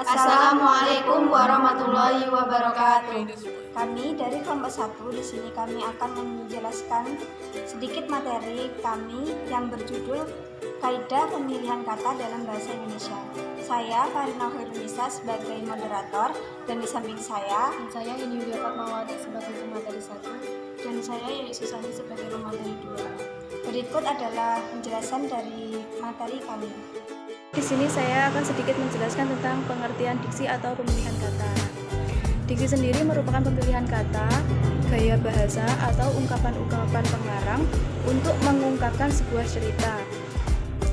Assalamualaikum warahmatullahi wabarakatuh. Kami dari kelompok 1 di sini kami akan menjelaskan sedikit materi kami yang berjudul Kaidah Pemilihan Kata dalam Bahasa Indonesia. Saya Farina Khairunisa sebagai moderator dan di samping saya Ini Yulia Fatmawati sebagai pemateri 1 dan saya Yuli Susani sebagai pemateri 2. Berikut adalah penjelasan dari materi kami. Di sini saya akan sedikit menjelaskan tentang pengertian diksi atau pemilihan kata. Diksi sendiri merupakan pemilihan kata, gaya bahasa atau ungkapan-ungkapan pengarang untuk mengungkapkan sebuah cerita.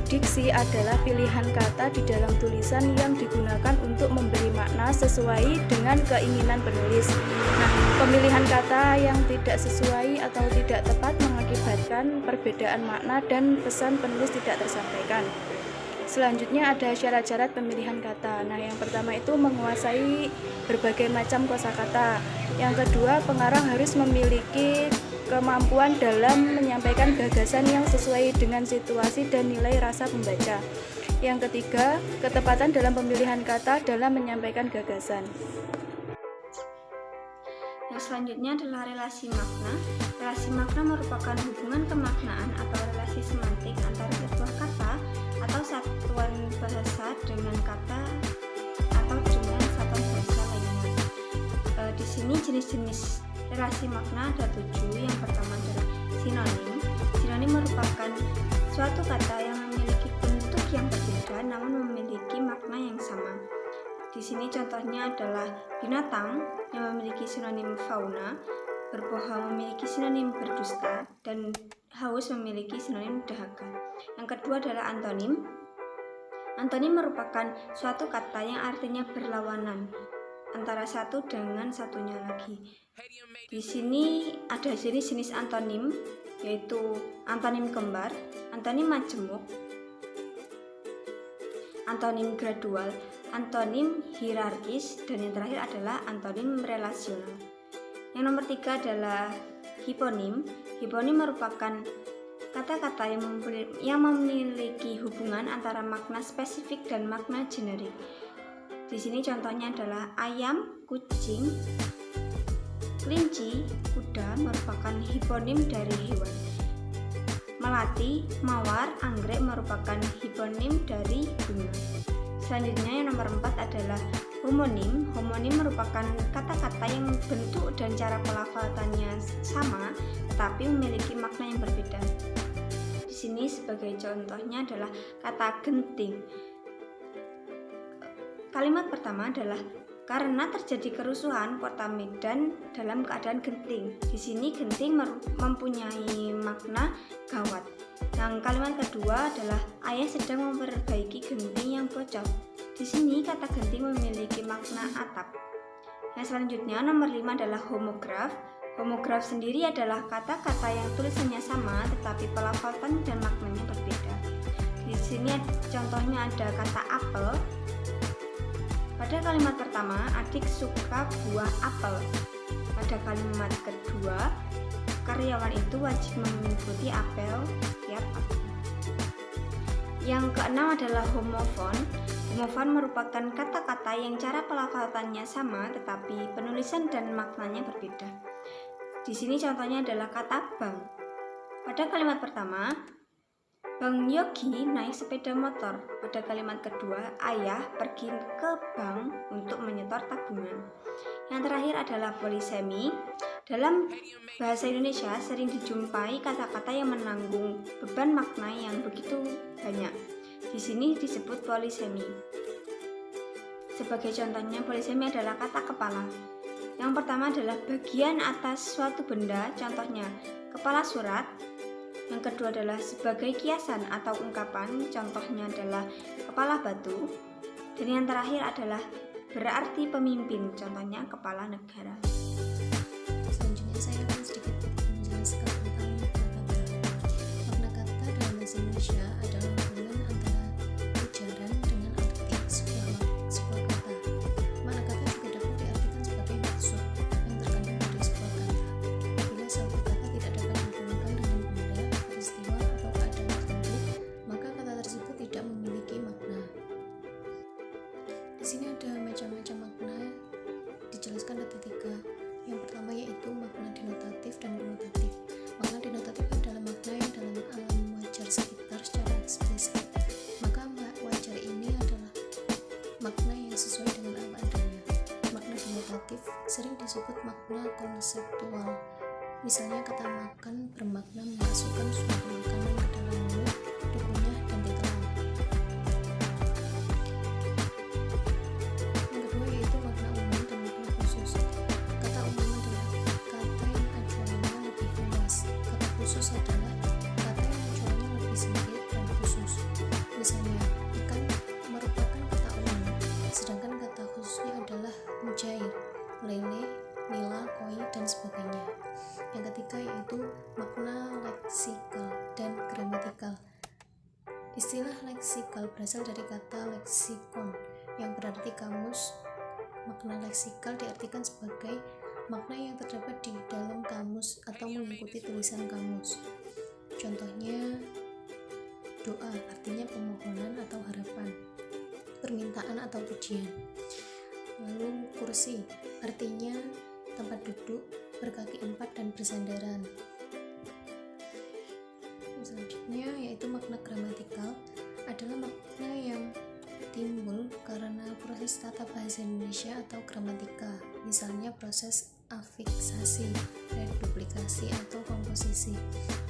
Diksi adalah pilihan kata di dalam tulisan yang digunakan untuk memberi makna sesuai dengan keinginan penulis. Nah, pemilihan kata yang tidak sesuai atau tidak tepat mengakibatkan perbedaan makna dan pesan penulis tidak tersampaikan. Selanjutnya ada syarat-syarat pemilihan kata. Nah, yang pertama itu menguasai berbagai macam kosakata. Yang kedua, pengarang harus memiliki kemampuan dalam menyampaikan gagasan yang sesuai dengan situasi dan nilai rasa pembaca. Yang ketiga, ketepatan dalam pemilihan kata dalam menyampaikan gagasan. Yang selanjutnya adalah relasi makna. Relasi makna merupakan hubungan kemaknaan atau relasi semantik antara sebuah kata atau satuan bahasa dengan kata atau dengan satuan bahasa lainnya. Di sini jenis-jenis relasi makna ada 7. Yang pertama adalah sinonim. Sinonim merupakan suatu kata yang memiliki bentuk yang berbeda namun memiliki makna yang sama. Di sini contohnya adalah binatang yang memiliki sinonim fauna, berbohong memiliki sinonim berdusta, dan haus memiliki sinonim dahaga. Yang kedua adalah antonim. Antonim merupakan suatu kata yang artinya berlawanan antara satu dengan satunya lagi. Di sini ada jenis-jenis antonim, yaitu antonim kembar, antonim majemuk, antonim gradual, antonim hierarkis, dan yang terakhir adalah antonim relasional. Yang nomor 3 adalah hiponim. Hiponim merupakan kata-kata yang memiliki hubungan antara makna spesifik dan makna generik. Di sini contohnya adalah ayam, kucing, kelinci, kuda merupakan hiponim dari hewan. Melati, mawar, anggrek merupakan hiponim dari bunga. Selanjutnya yang nomor 4 adalah homonim. Homonim merupakan kata-kata yang bentuk dan cara pelafalannya sama tetapi memiliki makna yang berbeda. Di sini sebagai contohnya adalah kata genting. Kalimat pertama adalah karena terjadi kerusuhan kota Medan dalam keadaan genting. Di sini genting mempunyai makna gawat. Yang kalimat kedua adalah ayah sedang memperbaiki genting yang bocor. Di sini kata genting memiliki makna atap. Yang selanjutnya nomor 5 adalah homograf. Homograf sendiri adalah kata-kata yang tulisannya sama tetapi pelafalan dan maknanya berbeda. Di sini contohnya ada kata apel. Pada kalimat pertama, adik suka buah apel. Pada kalimat kedua, karyawan itu wajib mengikuti apel tiap pagi. Yang keenam adalah homofon. Homofon merupakan kata-kata yang cara pelafalannya sama tetapi penulisan dan maknanya berbeda. Di sini contohnya adalah kata bank. Pada kalimat pertama, Bang Yogi naik sepeda motor. Pada kalimat kedua, ayah pergi ke bank untuk menyetor tabungan. Yang terakhir adalah polisemi. Dalam bahasa Indonesia sering dijumpai kata-kata yang menanggung beban makna yang begitu banyak. Di sini disebut polisemi. Sebagai contohnya, polisemi adalah kata kepala. Yang pertama adalah bagian atas suatu benda, contohnya kepala surat. Yang kedua adalah sebagai kiasan atau ungkapan, contohnya adalah kepala batu. Dan yang terakhir adalah berarti pemimpin, contohnya kepala negara. Selanjutnya saya akan sedikit menjelaskan tentang makna kata. Makna kata dalam bahasa Indonesia adalah hubungan antara ujaran dengan arti sebuah kata. Makna kata juga dapat diartikan sebagai maksud yang terkandung dari sebuah kata. Apabila suatu kata tidak dapat dihubungkan dengan benda, peristiwa, atau keadaan tertentu, maka kata tersebut tidak memiliki makna. Di sini ada disebut makna konseptual. Misalnya kata makan bermakna memasukkan suatu makanan ke dalam mulut, dikunyah, dan ditelan. Yang kedua yaitu makna umum dan makna khusus. Kata umum adalah kata yang acuannya lebih luas. Kata khusus adalah kata yang acuannya lebih sempit dan khusus. Misalnya, ikan merupakan kata umum, sedangkan kata khususnya adalah mujair, lele, nila, koi, dan sebagainya. Yang ketiga yaitu makna leksikal dan gramatikal. Istilah leksikal berasal dari kata leksikon yang berarti kamus. Makna leksikal diartikan sebagai makna yang terdapat di dalam kamus atau mengikuti tulisan kamus. Contohnya doa, artinya permohonan atau harapan, permintaan atau pujian. Lalu kursi, artinya tempat duduk berkaki empat dan bersandaran. Selanjutnya yaitu makna gramatikal adalah makna yang timbul karena proses tata bahasa Indonesia atau gramatika, misalnya proses afiksasi, reduplikasi, atau komposisi.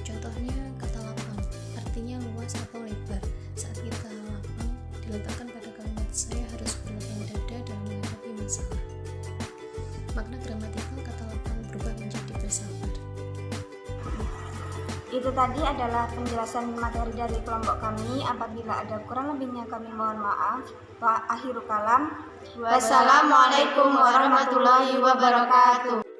Contohnya kata lapang, artinya luas atau lebar. Saat kita lapang diletakkan pada kalimat saya harus berlapang dada dalam menghadapi masalah. Makna gramatikal kata lapang berubah menjadi bersabar. Itu tadi adalah penjelasan materi dari kelompok kami. Apabila ada kurang lebihnya kami mohon maaf. Wa akhiru kalam. Wassalamualaikum warahmatullahi wabarakatuh.